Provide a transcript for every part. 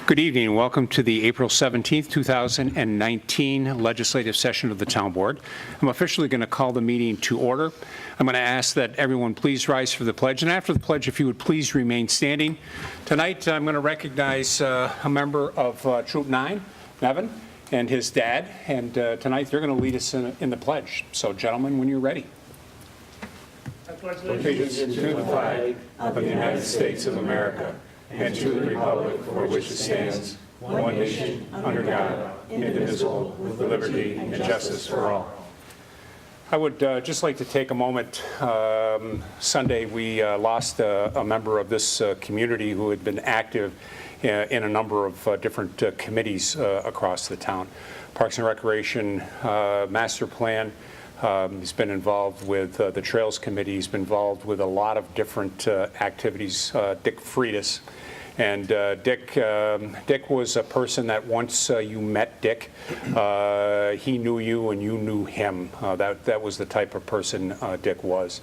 Good evening and welcome to the April 17th, 2019 legislative session of the Town Board. I'm officially going to call the meeting to order. I'm going to ask that everyone please rise for the pledge, and after the pledge, if you would please remain standing. Tonight, I'm going to recognize a member of Troop 9, Nevin, and his dad, and tonight they're going to lead us in the pledge. So, gentlemen, when you're ready. I pledge allegiance to the flag of the United States of America and to the republic for which it stands, one nation, under God, indivisible, with liberty and justice for all. I would just like to take a moment. Sunday, we lost a member of this community who had been active in a number of different committees across the town. Parks and Recreation, Master Plan. He's been involved with the Trails Committee. He's been involved with a lot of different activities. Dick Freitas. And Dick was a person that once you met Dick, he knew you and you knew him. That was the type of person Dick was.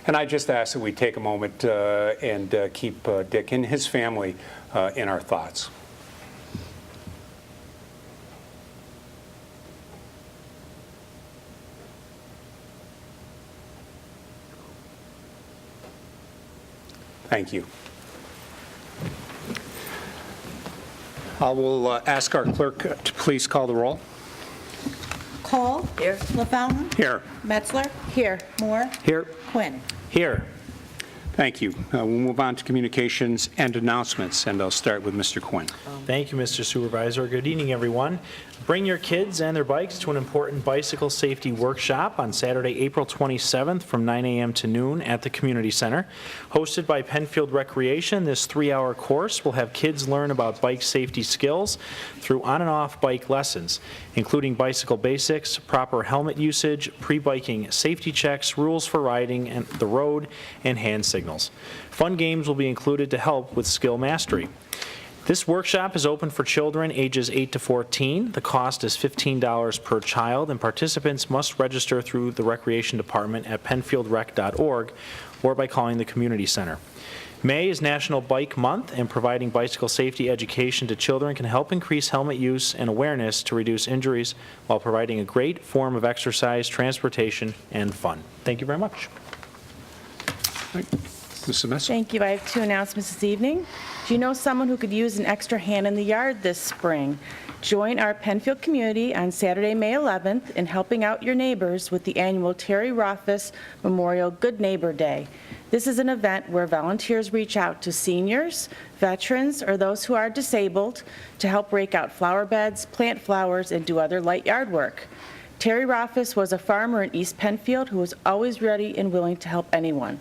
And I just ask that we take a moment and keep Dick and his family in our thoughts. Thank you. I will ask our clerk to please call the roll. Cole. Here. LaFountain. Here. Metzler. Here. Moore. Here. Quinn. Here. Thank you. We'll move on to communications and announcements, and I'll start with Mr. Quinn. Thank you, Mr. Supervisor. Good evening, everyone. Bring your kids and their bikes to an important bicycle safety workshop on Saturday, April 27th from 9 a.m. to noon at the Community Center. Hosted by Penfield Recreation, this 3-hour course will have kids learn about bike safety skills through on and off bike lessons, including bicycle basics, proper helmet usage, pre-biking safety checks, rules for riding and the road, and hand signals. Fun games will be included to help with skill mastery. This workshop is open for children ages 8 to 14. The cost is $15 per child, and participants must register through the Recreation Department at penfieldrec.org or by calling the Community Center. May is National Bike Month, and providing bicycle safety education to children can help increase helmet use and awareness to reduce injuries while providing a great form of exercise, transportation, and fun. Thank you very much. Mrs. Messer. Thank you. I have 2 announcements this evening. Do you know someone who could use an extra hand in the yard this spring? Join our Penfield community on Saturday, May 11th in helping out your neighbors with the annual Terry Rothfuss Memorial Good Neighbor Day. This is an event where volunteers reach out to seniors, veterans, or those who are disabled to help rake out flower beds, plant flowers, and do other light yard work. Terry Rothfuss was a farmer in East Penfield who was always ready and willing to help anyone.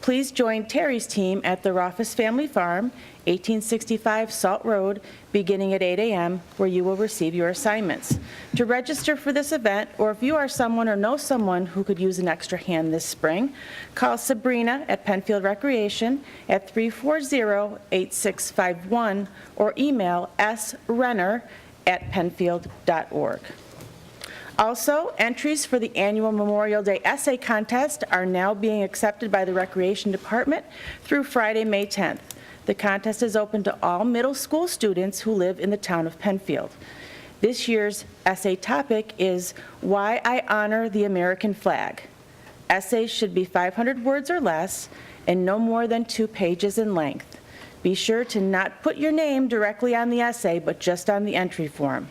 Please join Terry's team at the Rothfuss Family Farm, 1865 Salt Road, beginning at 8 a.m., where you will receive your assignments. To register for this event, or if you are someone or know someone who could use an extra hand this spring, call Sabrina at Penfield Recreation at 340-8651 or email srenner@penfield.org. Also, entries for the annual Memorial Day essay contest are now being accepted by the Recreation Department through Friday, May 10th. The contest is open to all middle school students who live in the town of Penfield. This year's essay topic is Why I Honor the American Flag. Essays should be 500 words or less and no more than 2 pages in length. Be sure to not put your name directly on the essay, but just on the entry form.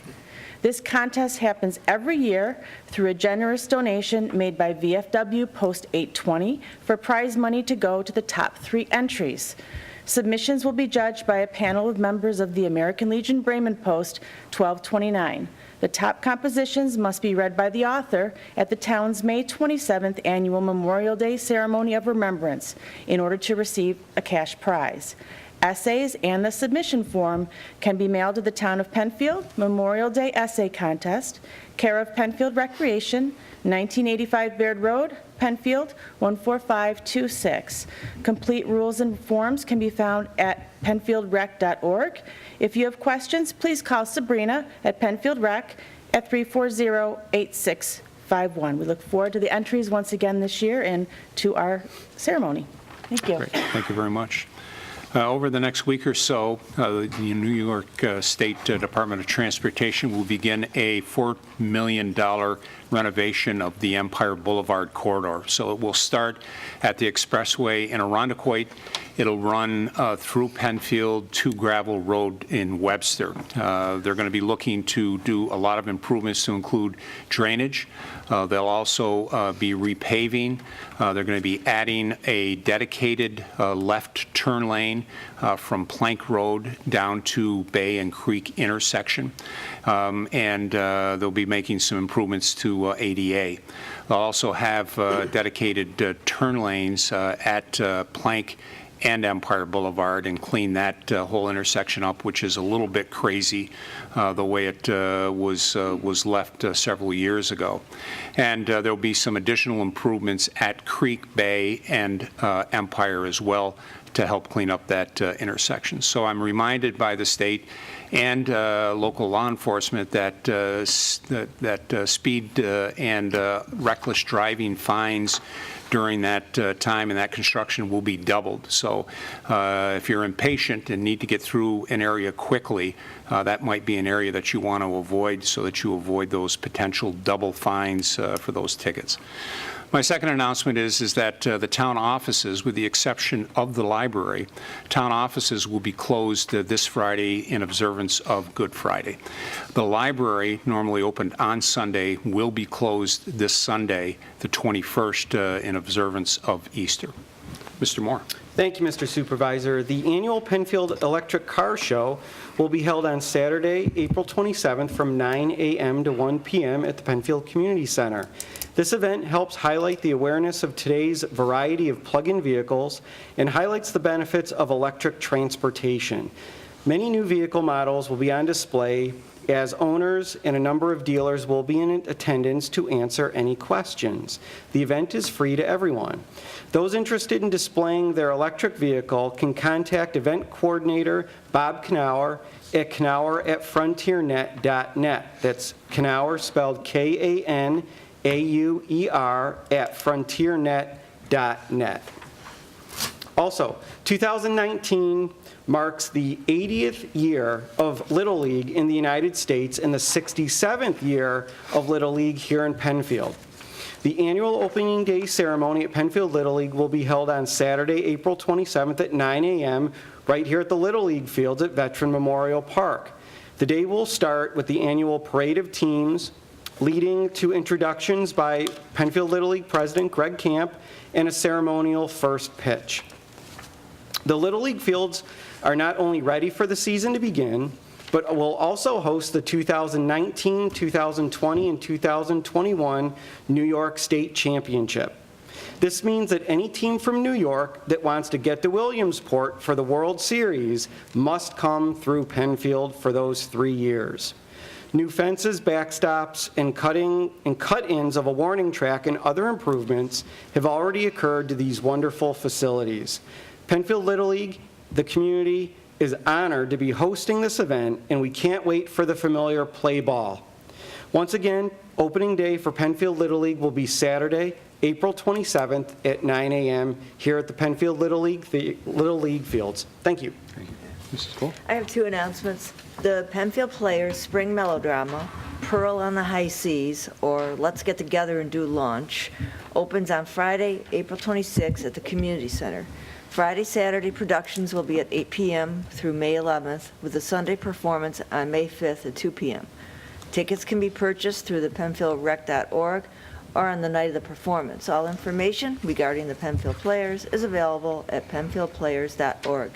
This contest happens every year through a generous donation made by VFW Post 820 for prize money to go to the top 3 entries. Submissions will be judged by a panel of members of the American Legion Bremen Post 1229. The top compositions must be read by the author at the town's May 27th annual Memorial Day Ceremony of Remembrance in order to receive a cash prize. Essays and the submission form can be mailed to the Town of Penfield Memorial Day Essay Contest, care of Penfield Recreation, 1985 Baird Road, Penfield 14526. Complete rules and forms can be found at penfieldrec.org. If you have questions, please call Sabrina at Penfield Rec at 340-8651. We look forward to the entries once again this year and to our ceremony. Thank you. Great. Thank you very much. Over the next week or so, the New York State Department of Transportation will begin a $4 million renovation of the Empire Boulevard corridor. So it will start at the expressway in Arundecoit. It'll run through Penfield to Gravel Road in Webster. They're going to be looking to do a lot of improvements to include drainage. They'll also be repaving. They're going to be adding a dedicated left turn lane from Plank Road down to Bay and Creek intersection. And they'll be making some improvements to ADA. They'll also have dedicated turn lanes at Plank and Empire Boulevard and clean that whole intersection up, which is a little bit crazy the way it was left several years ago. And there'll be some additional improvements at Creek, Bay, and Empire as well to help clean up that intersection. So I'm reminded by the state and local law enforcement that speed and reckless driving fines during that time and that construction will be doubled. So if you're impatient and need to get through an area quickly, that might be an area that you want to avoid so that you avoid those potential double fines for those tickets. My second announcement is that the town offices, with the exception of the library, town offices will be closed this Friday in observance of Good Friday. The library, normally opened on Sunday, will be closed this Sunday, the 21st, in observance of Easter. Mr. Moore. Thank you, Mr. Supervisor. The annual Penfield Electric Car Show will be held on Saturday, April 27th from 9 a.m. to 1 p.m. at the Penfield Community Center. This event helps highlight the awareness of today's variety of plug-in vehicles and highlights the benefits of electric transportation. Many new vehicle models will be on display as owners and a number of dealers will be in attendance to answer any questions. The event is free to everyone. Those interested in displaying their electric vehicle can contact event coordinator Bob Knauer at knauer@frontiernet.net. That's Knauer spelled K-A-N-A-U-E-R at frontiernet.net. Also, 2019 marks the 80th year of Little League in the United States and the 67th year of Little League here in Penfield. The annual opening day ceremony at Penfield Little League will be held on Saturday, April 27th at 9 a.m. right here at the Little League fields at Veteran Memorial Park. The day will start with the annual parade of teams, leading to introductions by Penfield Little League President Greg Camp and a ceremonial first pitch. The Little League fields are not only ready for the season to begin, but will also host the 2019, 2020, and 2021 New York State Championship. This means that any team from New York that wants to get to Williamsport for the World Series must come through Penfield for those 3 years. New fences, backstops, and cut-ins of a warning track and other improvements have already occurred to these wonderful facilities. Penfield Little League, the community, is honored to be hosting this event, and we can't wait for the familiar play ball. Once again, opening day for Penfield Little League will be Saturday, April 27th at 9 a.m. here at the Penfield Little League fields. Thank you. Mrs. Cole? I have two announcements. The Penfield Players Spring Melodrama, Pearl on the High Seas, or Let's Get Together and Do Lunch, opens on Friday, April 26th at the Community Center. Friday, Saturday productions will be at 8 p.m. through May 11th, with a Sunday performance on May 5th at 2 p.m. Tickets can be purchased through the penfieldrec.org or on the night of the performance. All information regarding the Penfield Players is available at penfieldplayers.org.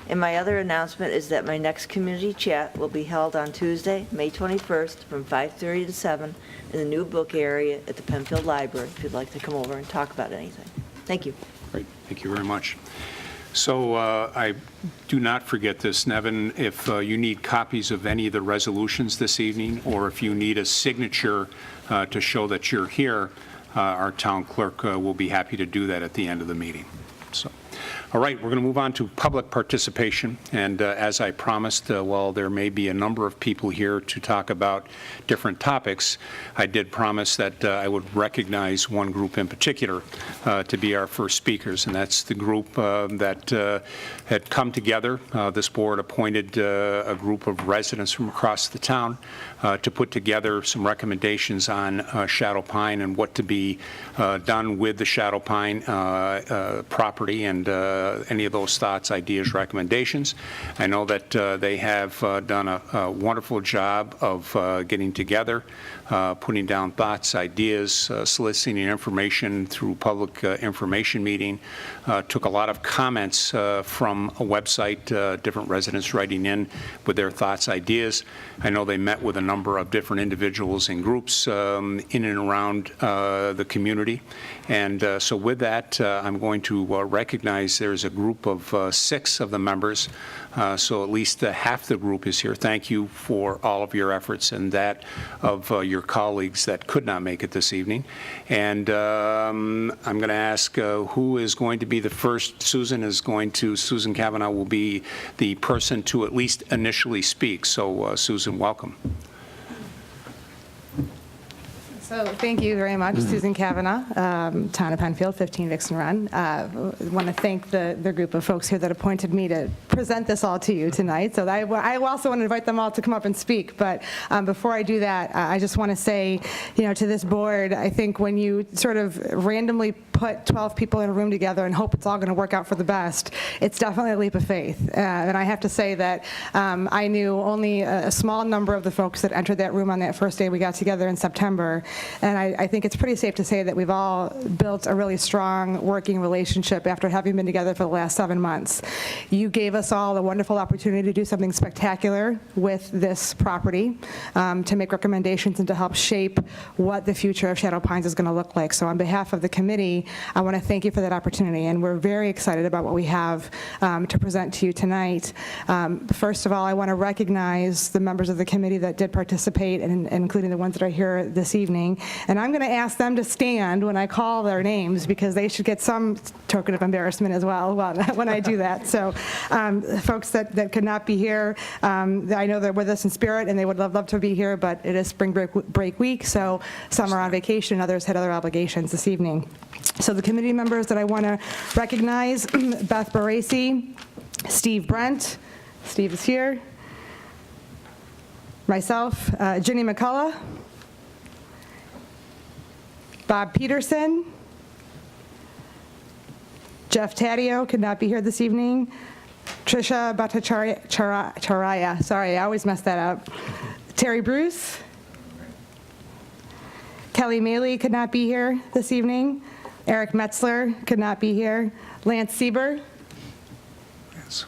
And my other announcement is that my next community chat will be held on Tuesday, May 21st from 5:30 to 7 in the new book area at the Penfield Library, if you'd like to come over and talk about anything. Thank you. Great, thank you very much. So I do not forget this, Nevin, if you need copies of any of the resolutions this evening, or if you need a signature to show that you're here, our town clerk will be happy to do that at the end of the meeting. So, All right, we're going to move on to public participation. And as I promised, while there may be a number of people here to talk about different topics, I did promise that I would recognize one group in particular to be our first speakers, and that's the group that had come together. This board appointed a group of residents from across the town to put together some recommendations on Shadow Pine and what to be done with the Shadow Pine property and any of those thoughts, ideas, recommendations. I know that they have done a wonderful job of getting together, putting down thoughts, ideas, soliciting information through public information meeting. Took a lot of comments from a website, different residents writing in with their thoughts, ideas. I know they met with a number of different individuals and groups in and around the community. And so with that, I'm going to recognize there's a group of 6 of the members, so at least half the group is here. Thank you for all of your efforts and that of your colleagues that could not make it this evening. And I'm going to ask who is going to be the first. Susan Kavanaugh will be the person to at least initially speak. So Susan, welcome. So thank you very much, Susan Kavanaugh, Town of Penfield, 15 Vixen Run. I want to thank the group of folks here that appointed me to present this all to you tonight. So I also want to invite them all to come up and speak. But before I do that, I just want to say, to this board, I think when you sort of randomly put 12 people in a room together and hope it's all going to work out for the best, it's definitely a leap of faith. And I have to say that I knew only a small number of the folks that entered that room on that first day we got together in September. And I think it's pretty safe to say that we've all built a really strong working relationship after having been together for the last 7 months. You gave us all a wonderful opportunity to do something spectacular with this property, to make recommendations and to help shape what the future of Shadow Pines is going to look like. So on behalf of the committee, I want to thank you for that opportunity, and we're very excited about what we have to present to you tonight. First of all, I want to recognize the members of the committee that did participate, and including the ones that are here this evening. And I'm going to ask them to stand when I call their names, because they should get some token of embarrassment as well when I do that. So folks that could not be here, I know they're with us in spirit and they would love to be here, but it is spring break week, so some are on vacation, others had other obligations this evening. So the committee members that I want to recognize: Beth Baracey, Steve Brent, Steve is here, myself, Ginny McCullough, Bob Peterson, Jeff Taddeo could not be here this evening, Tricia Bhattacharya, sorry, I always mess that up, Terry Bruce, Kelly Maley could not be here this evening, Eric Metzler could not be here, Lance Sieber, Yes.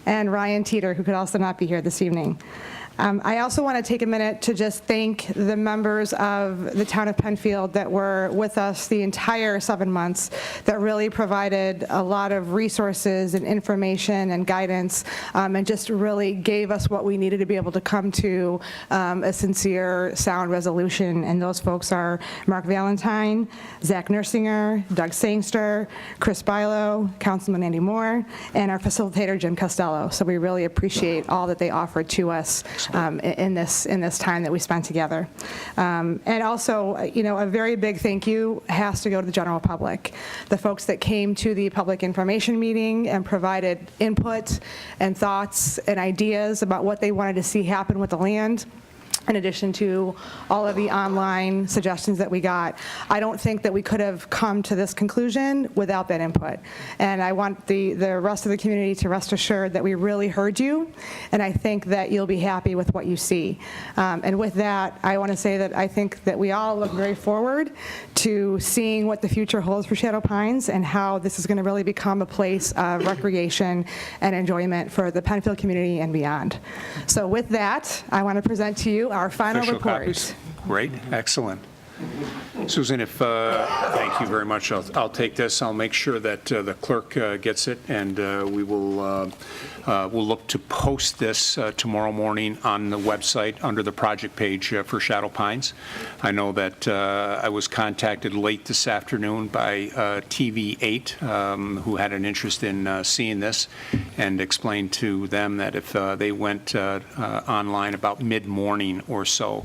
and Ryan Teeter, who could also not be here this evening. I also want to take a minute to just thank the members of the town of Penfield that were with us the entire 7 months, that really provided a lot of resources and information and guidance, and just really gave us what we needed to be able to come to a sincere, sound resolution. And those folks are Mark Valentine, Zach Nersinger, Doug Sangster, Chris Bilo, Councilman Andy Moore, and our facilitator, Jim Costello. So we really appreciate all that they offered to us in this time that we spent together. And also, a very big thank you has to go to the general public, the folks that came to the public information meeting and provided input and thoughts and ideas about what they wanted to see happen with the land. In addition to all of the online suggestions that we got, I don't think that we could have come to this conclusion without that input. And I want the rest of the community to rest assured that we really heard you, and I think that you'll be happy with what you see. And with that, I want to say that I think that we all look very forward to seeing what the future holds for Shadow Pines and how this is going to really become a place of recreation and enjoyment for the Penfield community and beyond. So with that, I want to present to you our final Official report. copies. Great, excellent. Susan, if, thank you very much. I'll take this. I'll make sure that the clerk gets it, and we'll look to post this tomorrow morning on the website under the project page for Shadow Pines. I know that I was contacted late this afternoon by TV8, who had an interest in seeing this, and explained to them that if they went online about mid-morning or so,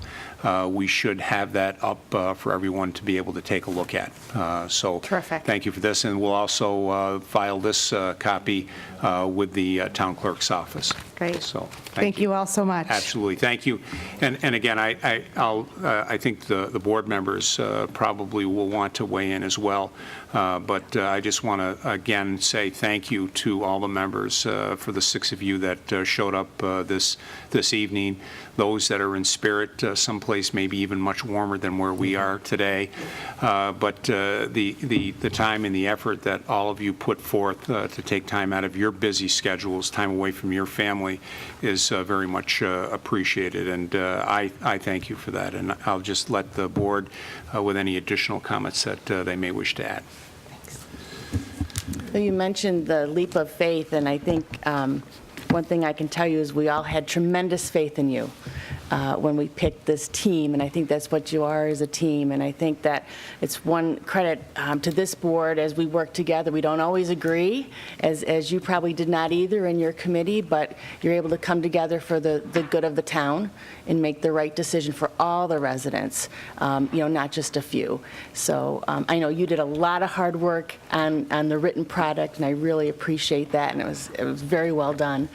we should have that up for everyone to be able to take a look at. So Terrific. thank you for this, and we'll also file this copy with the town clerk's office. Great. So Thank you all so much. Absolutely, thank you. And again, I think the board members probably will want to weigh in as well, but I just want to again say thank you to all the members for the 6 of you that showed up this evening, those that are in spirit someplace maybe even much warmer than where we are today, but the time and the effort that all of you put forth to take time out of your busy schedules, time away from your family, is very much appreciated, and I thank you for that, and I'll just let the board with any additional comments that they may wish to add. So you mentioned the leap of faith, and I think one thing I can tell you is we all had tremendous faith in you when we picked this team, and I think that's what you are as a team, and I think that it's one credit to this board as we work together. We don't always agree, as you probably did not either in your committee, but you're able to come together for the good of the town and make the right decision for all the residents, not just a few. So I know you did a lot of hard work on the written product, and I really appreciate that, and it was very well done.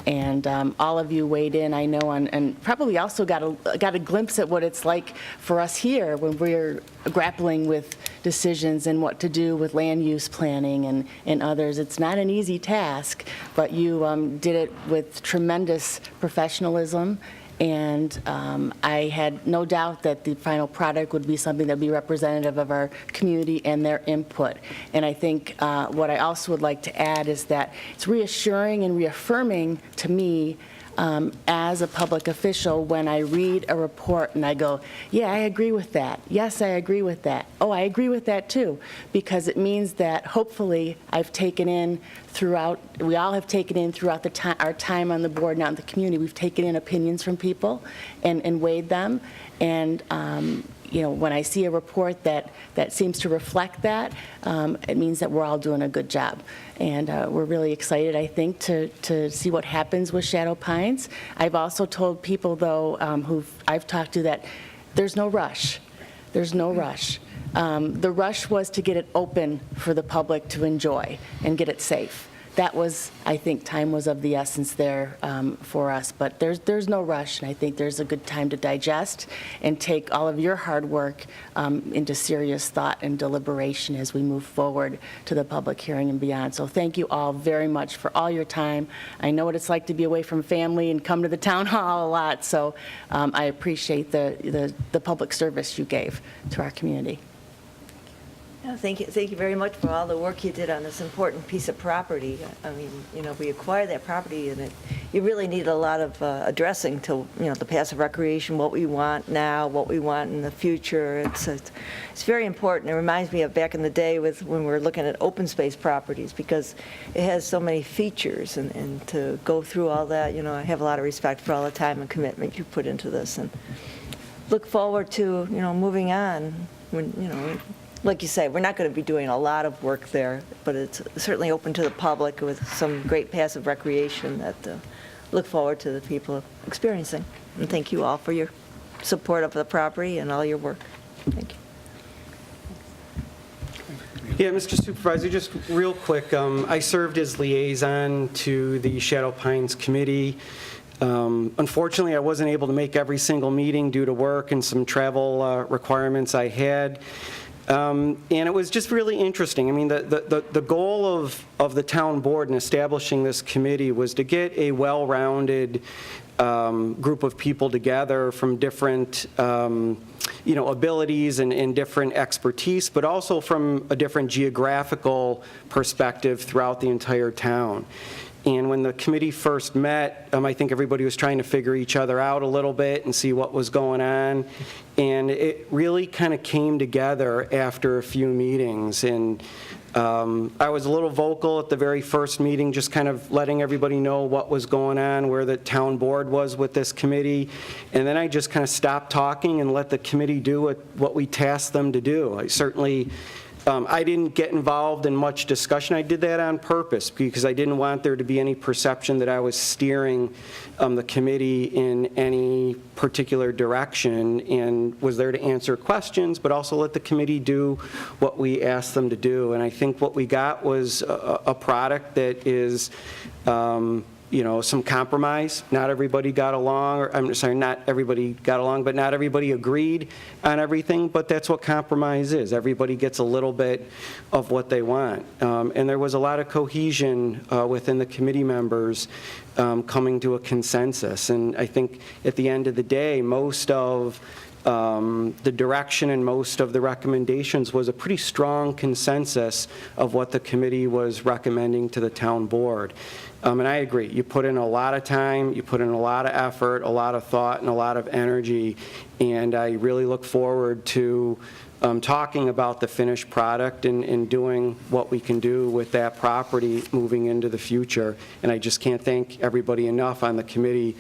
And all of you weighed in, I know, and probably also got a glimpse at what it's like for us here when we're grappling with decisions and what to do with land use planning and others. It's not an easy task, but you did it with tremendous professionalism. And I had no doubt that the final product would be something that would be representative of our community and their input. And I think what I also would like to add is that it's reassuring and reaffirming to me as a public official when I read a report and I go, yeah, I agree with that. Yes, I agree with that. Oh, I agree with that too. Because it means that hopefully I've taken in throughout, we all have taken in throughout our time on the board and out in the community, we've taken in opinions from people and weighed them. And when I see a report that seems to reflect that, it means that we're all doing a good job. And we're really excited, I think, to see what happens with Shadow Pines. I've also told people, though, who I've talked to, that there's no rush. There's no rush. The rush was to get it open for the public to enjoy and get it safe. That was, I think, time was of the essence there for us. But there's no rush, and I think there's a good time to digest and take all of your hard work into serious thought and deliberation as we move forward to the public hearing and beyond. So thank you all very much for all your time. I know what it's like to be away from family and come to the town hall a lot, so I appreciate the public service you gave to our community. Yeah, thank you very much for all the work you did on this important piece of property. I mean, we acquired that property, and you really need a lot of addressing to, the passive recreation, what we want now, what we want in the future. It's very important. It reminds me of back in the day when we were looking at open space properties, because it has so many features, and to go through all that, I have a lot of respect for all the time and commitment you put into this, and look forward to, moving on when, like you say, we're not going to be doing a lot of work there, but it's certainly open to the public with some great passive recreation that look forward to the people experiencing. And thank you all for your support of the property and all your work. Thank you. Yeah, Mr. Supervisor, just real quick, I served as liaison to the Shadow Pines Committee. Unfortunately, I wasn't able to make every single meeting due to work and some travel requirements I had. And it was just really interesting. I mean, the goal of the town board in establishing this committee was to get a well-rounded group of people together from different, abilities and different expertise, but also from a different geographical perspective throughout the entire town. And when the committee first met, I think everybody was trying to figure each other out a little bit and see what was going on. And it really kind of came together after a few meetings. And I was a little vocal at the very first meeting, just kind of letting everybody know what was going on, where the town board was with this committee. And then I just kind of stopped talking and let the committee do what we tasked them to do. I certainly, I didn't get involved in much discussion. I did that on purpose because I didn't want there to be any perception that I was steering the committee in any particular direction, and was there to answer questions, but also let the committee do what we asked them to do. And I think what we got was a product that is some compromise. Not everybody got along, or I'm sorry, not everybody got along, but not everybody agreed on everything, but that's what compromise is. Everybody gets a little bit of what they want. And there was a lot of cohesion within the committee members coming to a consensus. And I think at the end of the day, most of the direction and most of the recommendations was a pretty strong consensus of what the committee was recommending to the town board. And I agree, you put in a lot of time, you put in a lot of effort, a lot of thought, and a lot of energy, and I really look forward to talking about the finished product and doing what we can do with that property moving into the future. And I just can't thank everybody enough on the committee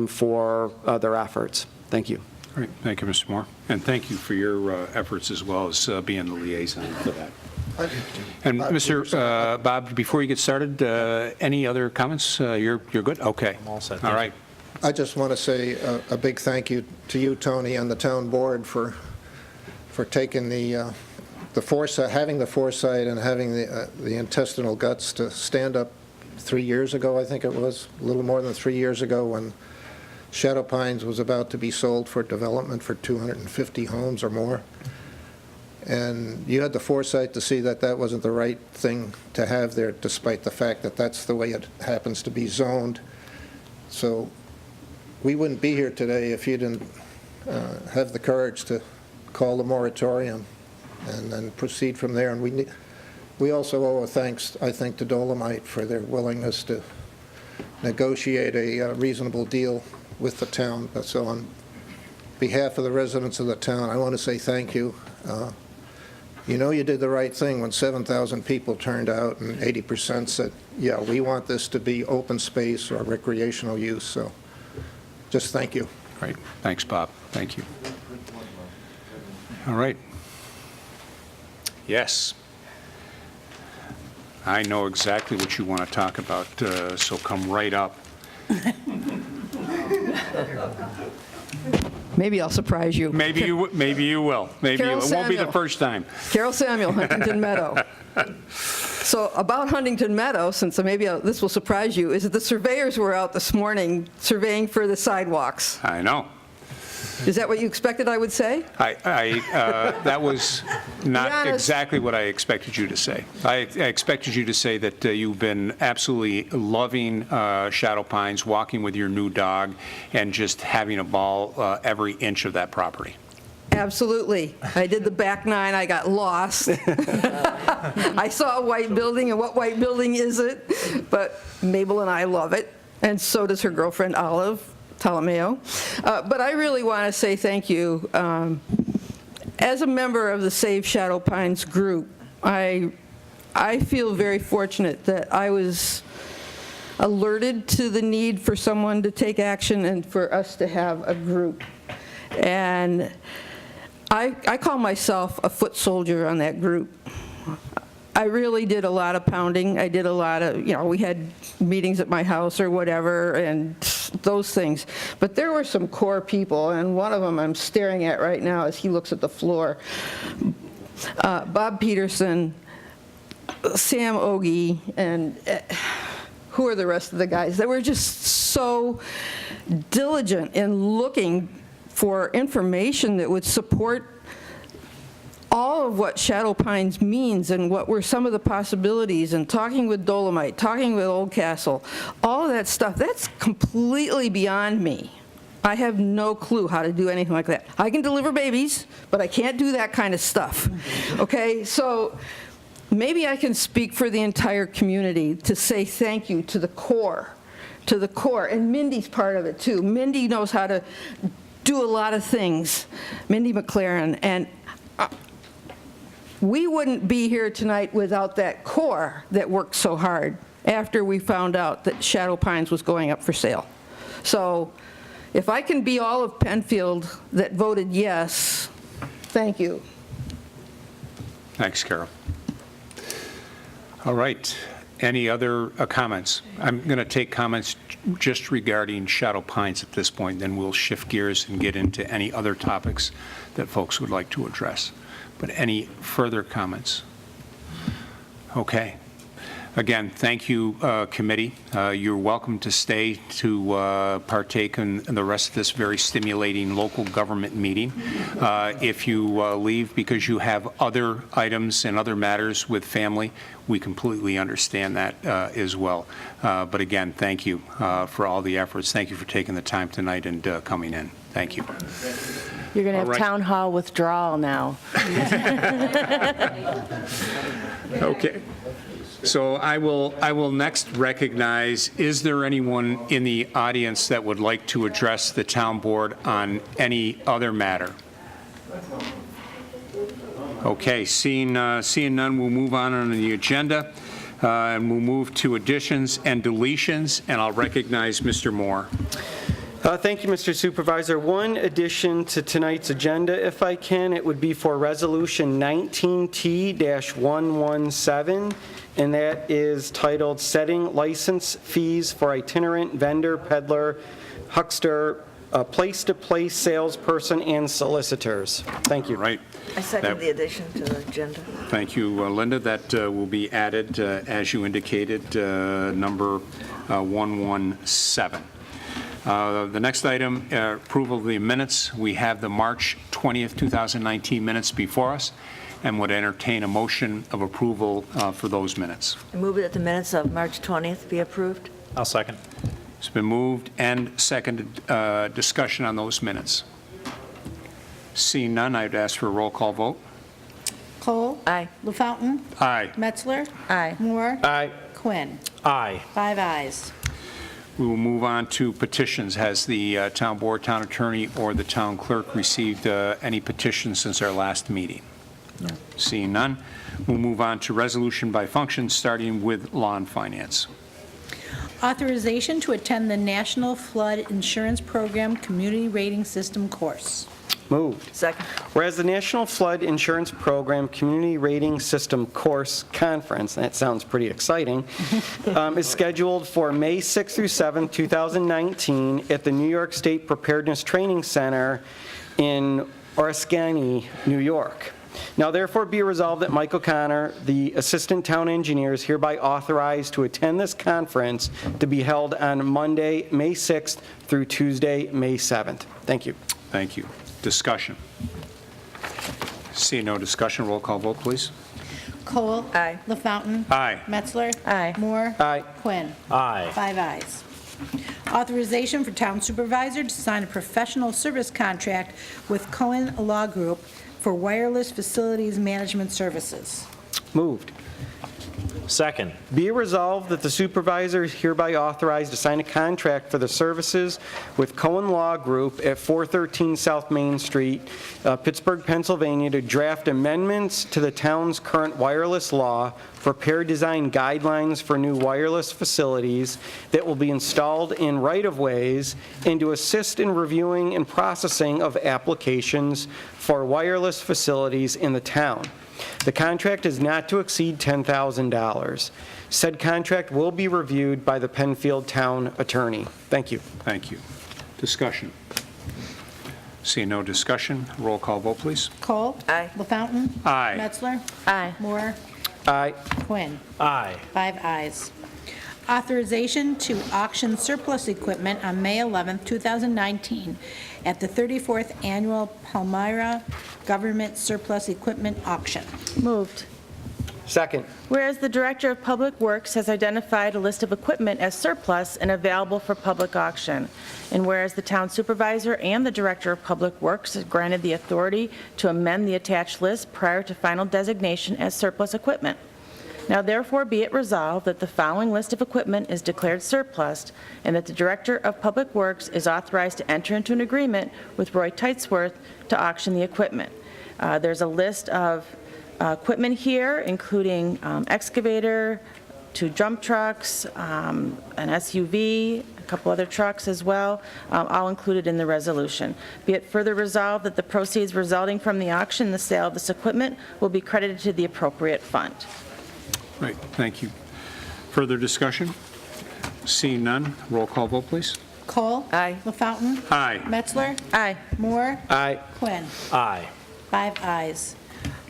for their efforts. Thank you. All right, thank you, Mr. Moore. And thank you for your efforts as well as being the liaison for that. And Mr. Bob, before you get started, any other comments? You're good? Okay. I'm all set. All right. I just want to say a big thank you to you, Tony, and the town board for taking the foresight, having the foresight and having the intestinal guts to stand up 3 years ago, I think it was, a little more than 3 years ago, when Shadow Pines was about to be sold for development for 250 homes or more. And you had the foresight to see that that wasn't the right thing to have there, despite the fact that that's the way it happens to be zoned. So we wouldn't be here today if you didn't have the courage to call the moratorium and then proceed from there. And we also owe a thanks, I think, to Dolomite for their willingness to negotiate a reasonable deal with the town. So on behalf of the residents of the town, I want to say thank you. You did the right thing when 7,000 people turned out and 80% said, yeah, we want this to be open space or recreational use. So just thank you. Great. Thanks, Bob. Thank you. All right. Yes. I know exactly what you want to talk about, so come right up. Maybe I'll surprise you. Maybe you will. Maybe you will. It won't be the Samuel. first time. Carol Samuel, Huntington Meadow. So about Huntington Meadow, since maybe this will surprise you, is that the surveyors were out this morning surveying for the sidewalks. I know. Is that what you expected I would say? That was not honest. exactly what I expected you to say. I expected you to say that you've been absolutely loving Shadow Pines, walking with your new dog, and just having a ball every inch of that property. Absolutely. I did the back nine. I got lost. I saw a white building, and what white building is it? But Mabel and I love it, and so does her girlfriend, Olive Ptolomeo. But I really want to say thank you. As a member of the Save Shadow Pines group, I feel very fortunate that I was alerted to the need for someone to take action and for us to have a group. And I call myself a foot soldier on that group. I really did a lot of pounding. I did a lot of, we had meetings at my house or whatever, and those things. But there were some core people, and one of them I'm staring at right now as he looks at the floor. Bob Peterson, Sam Ogie, and who are the rest of the guys? They were just so diligent in looking for information that would support all of what Shadow Pines means and what were some of the possibilities, and talking with Dolomite, talking with Oldcastle, all of that stuff, that's completely beyond me. I have no clue how to do anything like that. I can deliver babies, but I can't do that kind of stuff. Okay, so maybe I can speak for the entire community to say thank you to the core, and Mindy's part of it too. Mindy knows how to do a lot of things, Mindy McLaren, and we wouldn't be here tonight without that core that worked so hard after we found out that Shadow Pines was going up for sale. So if I can be all of Penfield that voted yes, thank you. Thanks, Carol. All right. Any other comments? I'm going to take comments just regarding Shadow Pines at this point, then we'll shift gears and get into any other topics that folks would like to address. But any further comments? Okay. Again, thank you, committee. You're welcome to stay to partake in the rest of this very stimulating local government meeting. If you leave because you have other items and other matters with family, we completely understand that as well. But again, thank you for all the efforts. Thank you for taking the time tonight and coming in. Thank you. You're going to have All right. town hall withdrawal now. Okay. So I will next recognize, is there anyone in the audience that would like to address the town board on any other matter? Okay, seeing none, we'll move on the agenda, and we'll move to additions and deletions, and I'll recognize Mr. Moore. Thank you, Mr. Supervisor. One addition to tonight's agenda, if I can, it would be for Resolution 19T-117, and that is titled Setting License Fees for Itinerant Vendor, Peddler, Huckster, Place-to-Place Salesperson, and Solicitors. Thank you. Right. I second the addition to the agenda. Thank you, Linda. That will be added, as you indicated, number 117. The next item, approval of the minutes. We have the March 20th, 2019 minutes before us, and would entertain a motion of approval for those minutes. I move that the minutes of March 20th be approved. I'll second. It's been moved and seconded. Discussion on those minutes. Seeing none, I'd ask for a roll call vote. Cole. Aye. LaFountain. Aye. Metzler. Aye. Moore. Aye. Quinn. Aye. 5 ayes. We will move on to petitions. Has the town board, town attorney, or the town clerk received any petitions since our last meeting? No. Seeing none, we'll move on to resolution by function, starting with law and finance. Authorization to attend the National Flood Insurance Program Community Rating System course. Moved. Second. Whereas the National Flood Insurance Program Community Rating System Course Conference, that sounds pretty exciting, is scheduled for May 6th through 7th, 2019 at the New York State Preparedness Training Center in Oriskany, New York. Now therefore be resolved that Michael Connor, the Assistant Town Engineer, is hereby authorized to attend this conference to be held on Monday, May 6th through Tuesday, May 7th. Thank you. Thank you. Discussion. Seeing no discussion, roll call vote, please. Cole. Aye. LaFountain. Aye. Metzler. Aye. Moore. Aye. Quinn. Aye. 5 ayes. Authorization for town supervisor to sign a professional service contract with Cohen Law Group for wireless facilities management services. Moved. Second. Be it resolved that the supervisor is hereby authorized to sign a contract for the services with Cohen Law Group at 413 South Main Street, Pittsburgh, Pennsylvania, to draft amendments to the town's current wireless law, prepare design guidelines for new wireless facilities that will be installed in right-of-ways, and to assist in reviewing and processing of applications for wireless facilities in the town. The contract is not to exceed $10,000. Said contract will be reviewed by the Penfield Town Attorney. Thank you. Thank you. Discussion. Seeing no discussion, roll call vote, please. Cole. Aye. LaFountain. Aye. Metzler. Aye. Moore. Aye. Quinn. Aye. 5 ayes. Authorization to auction surplus equipment on May 11th, 2019 at the 34th Annual Palmyra Government Surplus Equipment Auction. Moved. Second. Whereas the Director of Public Works has identified a list of equipment as surplus and available for public auction, and whereas the Town Supervisor and the Director of Public Works has granted the authority to amend the attached list prior to final designation as surplus equipment. Now therefore be it resolved that the following list of equipment is declared surplus and that the Director of Public Works is authorized to enter into an agreement with Roy Teitsworth to auction the equipment. There's a list of equipment here, including excavator, 2 dump trucks, an SUV, a couple other trucks as well, all included in the resolution. Be it further resolved that the proceeds resulting from the auction and the sale of this equipment will be credited to the appropriate fund. Right, thank you. Further discussion? Seeing none, roll call vote, please. Cole? Aye. LaFountain? Aye. Metzler? Aye. Moore? Aye. Quinn. Aye. 5 ayes.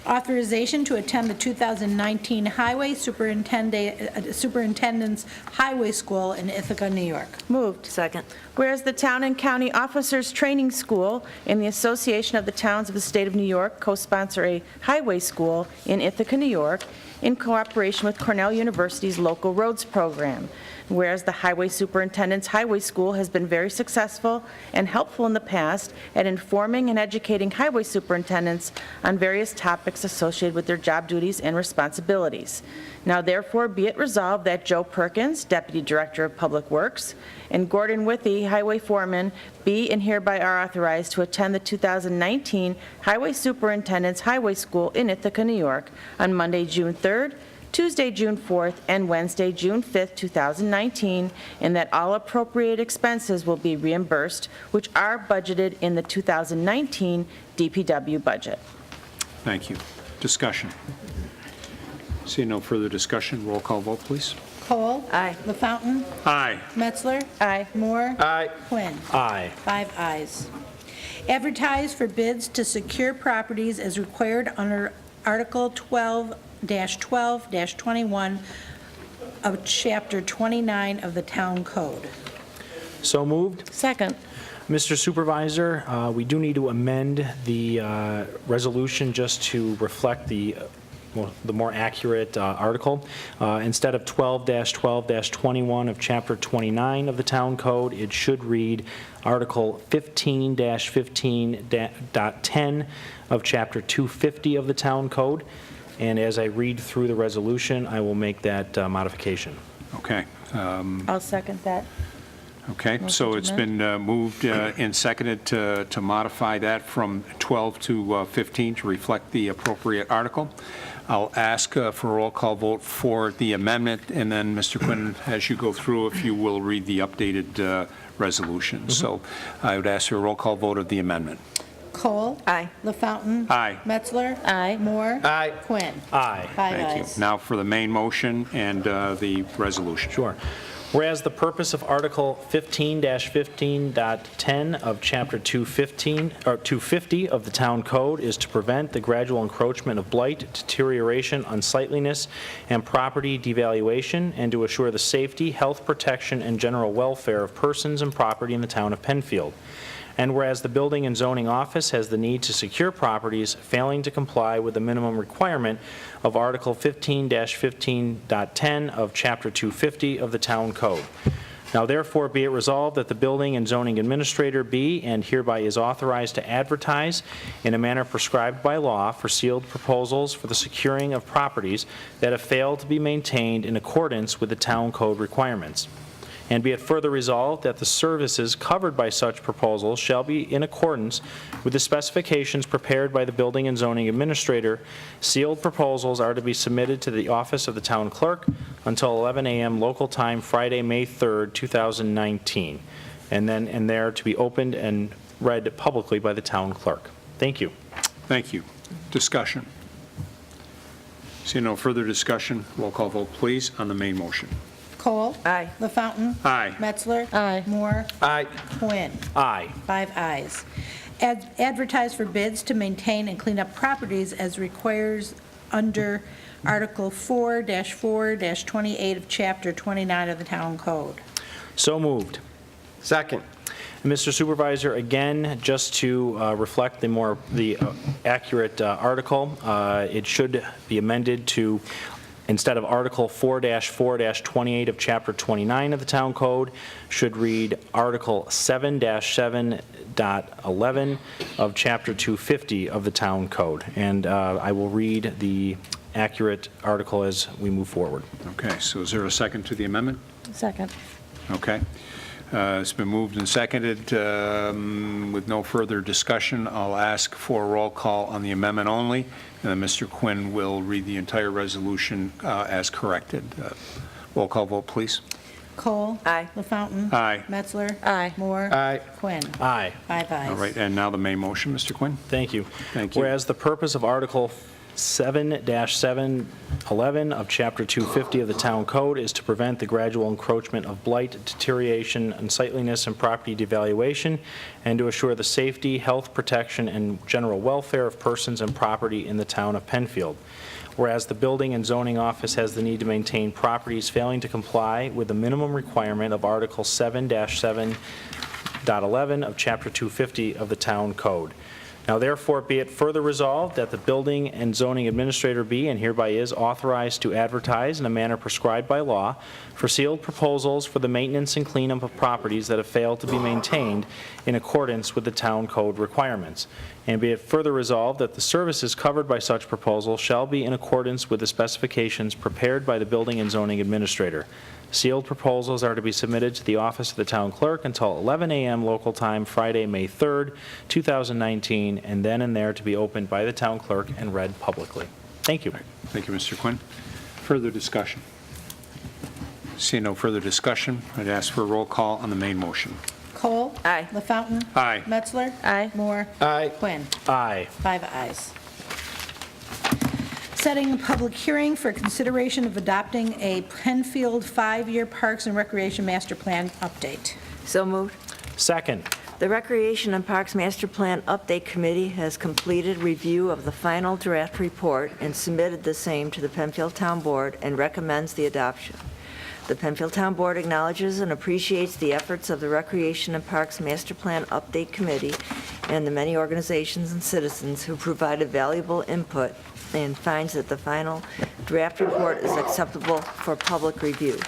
Authorization to attend the 2019 Highway Superintendent's Highway School in Ithaca, New York. Moved. Second. Whereas the Town and County Officers Training School and the Association of the Towns of the State of New York co-sponsor a highway school in Ithaca, New York, in cooperation with Cornell University's Local Roads Program. Whereas the Highway Superintendent's Highway School has been very successful and helpful in the past at informing and educating highway superintendents on various topics associated with their job duties and responsibilities. Now therefore be it resolved that Joe Perkins, Deputy Director of Public Works, and Gordon Withy, Highway Foreman, be and hereby are authorized to attend the 2019 Highway Superintendent's Highway School in Ithaca, New York on Monday, June 3rd, Tuesday, June 4th, and Wednesday, June 5th, 2019, and that all appropriate expenses will be reimbursed, which are budgeted in the 2019 DPW budget. Thank you. Discussion? Seeing no further discussion, roll call vote, please. Cole? Aye. LaFountain? Aye. Metzler? Aye. Moore? Aye. Quinn. Aye. 5 ayes. Advertise for bids to secure properties as required under Article 12-12-21 of Chapter 29 of the Town Code. So moved. Second. Mr. Supervisor, we do need to amend the resolution just to reflect the more accurate article. Instead of 12-12-21 of Chapter 29 of the Town Code, it should read Article 15-15.10 of Chapter 250 of the Town Code. And as I read through the resolution, I will make that modification. Okay. I'll second that. Okay, so it's been moved and seconded to modify that from 12 to 15 to reflect the appropriate article. I'll ask for a roll call vote for the amendment, and then, Mr. Quinn, as you go through, if you will read the updated resolution. So I would ask for a roll call vote of the amendment. Cole? Aye. LaFountain? Aye. Metzler? Aye. Moore? Aye. Quinn. Aye. 5 Thank ayes. you. Now for the main motion and the resolution. Sure. Whereas the purpose of Article 15-15.10 of Chapter 250 of the Town Code is to prevent the gradual encroachment of blight, deterioration, unsightliness, and property devaluation, and to assure the safety, health protection, and general welfare of persons and property in the town of Penfield. And whereas the Building and Zoning Office has the need to secure properties failing to comply with the minimum requirement of Article 15-15.10 of Chapter 250 of the Town Code. Now therefore be it resolved that the Building and Zoning Administrator be and hereby is authorized to advertise in a manner prescribed by law for sealed proposals for the securing of properties that have failed to be maintained in accordance with the Town Code requirements. And be it further resolved that the services covered by such proposals shall be in accordance with the specifications prepared by the Building and Zoning Administrator. Sealed proposals are to be submitted to the office of the Town Clerk until 11 a.m. local time, Friday, May 3rd, 2019, and they're to be opened and read publicly by the Town Clerk. Thank you. Thank you. Discussion. Seeing no further discussion, roll call vote, please, on the main motion. Cole? Aye. LaFountain? Aye. Metzler? Aye. Moore? Aye. Quinn. Aye. 5 ayes. Advertise for bids to maintain and clean up properties as requires under Article 4-4-28 of Chapter 29 of the Town Code. So moved. Second. Mr. Supervisor, again, just to reflect the accurate article, it should be amended to, instead of Article 4-4-28 of Chapter 29 of the Town Code, should read Article 7-7.11 of Chapter 250 of the Town Code. And I will read the accurate article as we move forward. Okay, so is there a second to the amendment? Second. Okay. It's been moved and seconded. With no further discussion, I'll ask for a roll call on the amendment only, and then Mr. Quinn will read the entire resolution as corrected. Roll call vote, please. Cole. Aye. LaFountain. Aye. Metzler. Aye. Moore. Aye. Quinn. Aye. 5 ayes. All right, and now the main motion, Mr. Quinn. Thank you. Thank you. Whereas the purpose of Article 7-711 of Chapter 250 of the Town Code is to prevent the gradual encroachment of blight, deterioration, unsightliness, and property devaluation, and to assure the safety, health protection, and general welfare of persons and property in the town of Penfield. Whereas the Building and Zoning Office has the need to maintain properties failing to comply with the minimum requirement of Article 7-7.11 of Chapter 250 of the Town Code. Now therefore be it further resolved that the Building and Zoning Administrator be and hereby is authorized to advertise in a manner prescribed by law for sealed proposals for the maintenance and cleanup of properties that have failed to be maintained in accordance with the Town Code requirements. And be it further resolved that the services covered by such proposals shall be in accordance with the specifications prepared by the Building and Zoning Administrator. Sealed proposals are to be submitted to the office of the town clerk until 11 a.m. local time, Friday, May 3rd, 2019, and then and there to be opened by the town clerk and read publicly. Thank you. Thank you, Mr. Quinn. Further discussion? Seeing no further discussion, I'd ask for a roll call on the main motion. Cole. Aye. LaFountain. Aye. Metzler. Aye. Moore. Aye. Quinn. Aye. 5 ayes. Setting a public hearing for consideration of adopting a Penfield 5-year Parks and Recreation Master Plan update. So moved. Second. The Recreation and Parks Master Plan Update Committee has completed review of the final draft report and submitted the same to the Penfield Town Board and recommends the adoption. The Penfield Town Board acknowledges and appreciates the efforts of the Recreation and Parks Master Plan Update Committee and the many organizations and citizens who provided valuable input, and finds that the final draft report is acceptable for public review.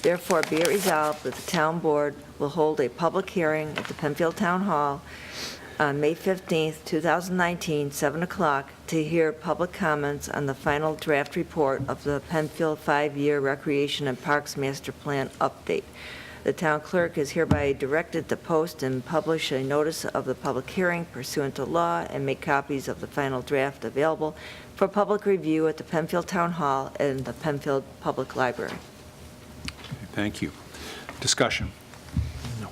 Therefore, be it resolved that the Town Board will hold a public hearing at the Penfield Town Hall on May 15th, 2019, 7 o'clock, to hear public comments on the final draft report of the Penfield 5-year Recreation and Parks Master Plan update. The town clerk is hereby directed to post and publish a notice of the public hearing pursuant to law and make copies of the final draft available for public review at the Penfield Town Hall and the Penfield Public Library. Thank you. Discussion? No.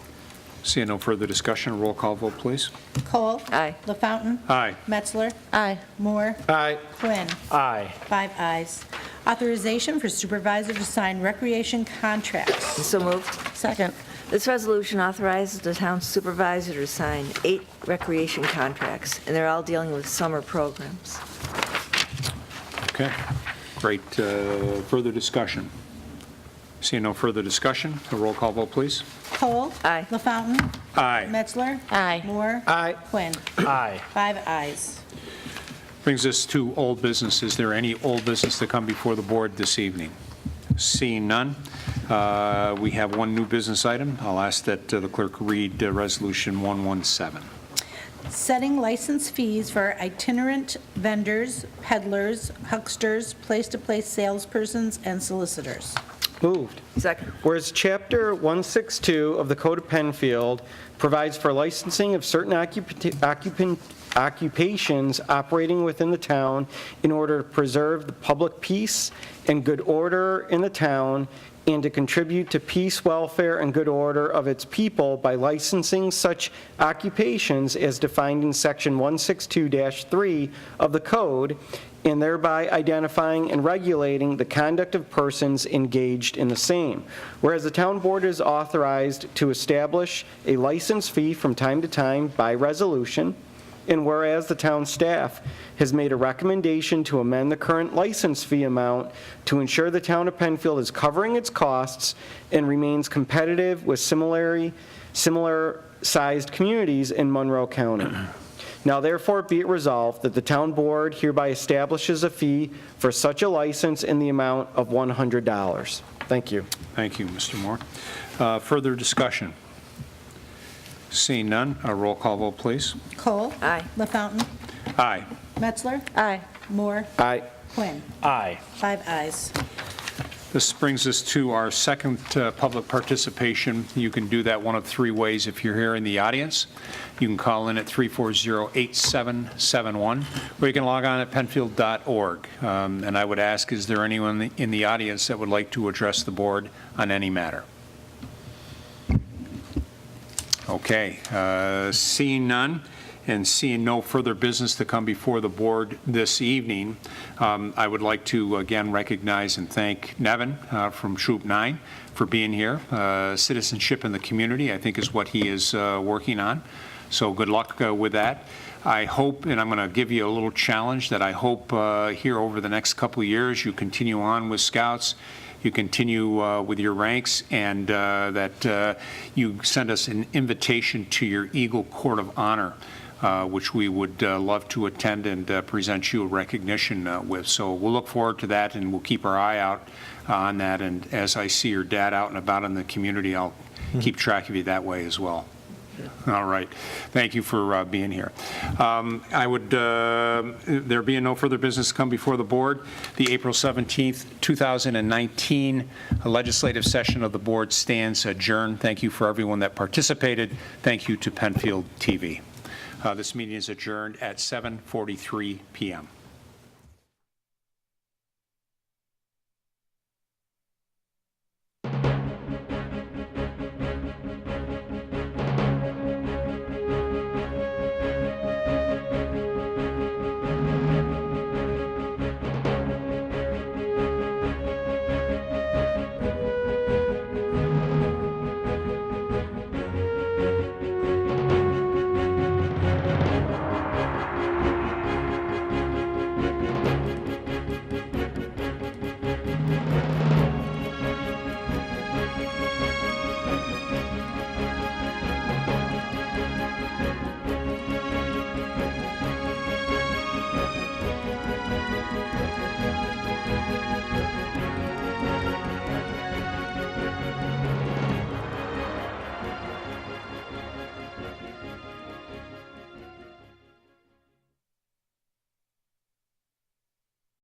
Seeing no further discussion, roll call vote, please. Cole. Aye. LaFountain. Aye. Metzler. Aye. Moore. Aye. Quinn. Aye. 5 ayes. Authorization for supervisor to sign recreation contracts. So moved. Second. This resolution authorizes the town supervisor to sign 8 recreation contracts, and they're all dealing with summer programs. Okay. Great. Further discussion? Seeing no further discussion, a roll call vote, please. Cole. Aye. LaFountain. Aye. Metzler. Aye. Moore. Aye. Quinn. Aye. 5 ayes. Brings us to old business. Is there any old business to come before the board this evening? Seeing none, we have one new business item. I'll ask that the clerk read Resolution 117. Setting license fees for itinerant vendors, peddlers, hucksters, place-to-place salespersons, and solicitors. Moved. Second. Whereas Chapter 162 of the Code of Penfield provides for licensing of certain occupations operating within the town in order to preserve the public peace and good order in the town and to contribute to peace, welfare, and good order of its people by licensing such occupations as defined in Section 162-3 of the Code, and thereby identifying and regulating the conduct of persons engaged in the same. Whereas the town board is authorized to establish a license fee from time to time by resolution, and whereas the town staff has made a recommendation to amend the current license fee amount to ensure the town of Penfield is covering its costs and remains competitive with similar-sized communities in Monroe County. Now therefore be it resolved that the town board hereby establishes a fee for such a license in the amount of $100. Thank you. Thank you, Mr. Moore. Further discussion? Seeing none, a roll call vote, please. Cole. Aye. LaFountain. Aye. Metzler. Aye. Moore. Aye. Quinn. Aye. 5 ayes. This brings us to our second public participation. You can do that one of three ways if you're here in the audience. You can call in at 340-8771, or you can log on at penfield.org. And I would ask, is there anyone in the audience that would like to address the board on any matter? Okay, seeing none and seeing no further business to come before the board this evening, I would like to again recognize and thank Nevin from Troop 9 for being here. Citizenship in the community, I think, is what he is working on. So good luck with that. I hope, and I'm going to give you a little challenge, that I hope here over the next couple of years you continue on with Scouts, you continue with your ranks, and that you send us an invitation to your Eagle Court of Honor, which we would love to attend and present you a recognition with. So we'll look forward to that, and we'll keep our eye out on that. And as I see your dad out and about in the community, I'll keep track of you that way as well. All right. Thank you for being here. I would, there being no further business to come before the board, the April 17th, 2019 legislative session of the board stands adjourned. Thank you for everyone that participated. Thank you to Penfield TV. This meeting is adjourned at 7:43 p.m.